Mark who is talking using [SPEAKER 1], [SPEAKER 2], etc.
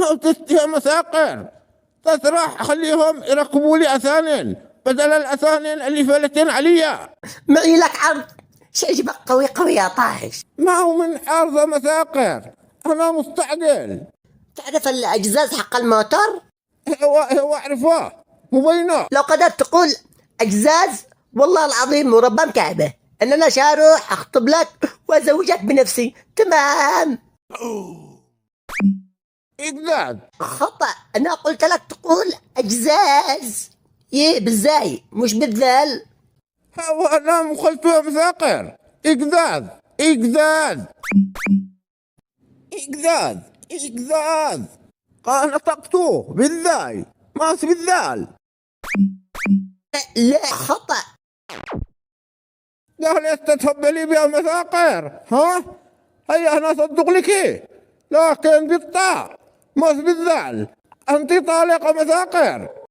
[SPEAKER 1] ما تستهى مساقر، تسرح خليهم يركبوا لي أثانين بدل الأثانين اللي فلتين عليا.
[SPEAKER 2] معي لك عرض شجبك قوي قوي يا طاهش.
[SPEAKER 1] ما هو من عارضة مساقر، أنا مستعجل.
[SPEAKER 2] تعرف الأجزاز حق الموتور؟
[SPEAKER 1] هو عرفوه مبينه.
[SPEAKER 2] لو قدرت تقول أجزاز والله العظيم ورب كعبة إن أنا شاروح أخطب لك وأزوجك بنفسي. تمام.
[SPEAKER 1] إجداد.
[SPEAKER 2] خطأ، أنا قلت لك تقول أجزاز بالزاي مش بالذال.
[SPEAKER 1] هو أنا مخلطوه مساقر. إجداد إجداد إجداد إجداد. أنا نطقتوه بالذاي ما بالذال.
[SPEAKER 2] لا خطأ.
[SPEAKER 1] لا هل تتهبلي بها مساقر؟ ها؟ هيا أنا أصدق لك إيه؟ لكن بالطاء ما بالذال. أنت طالقة مساقر.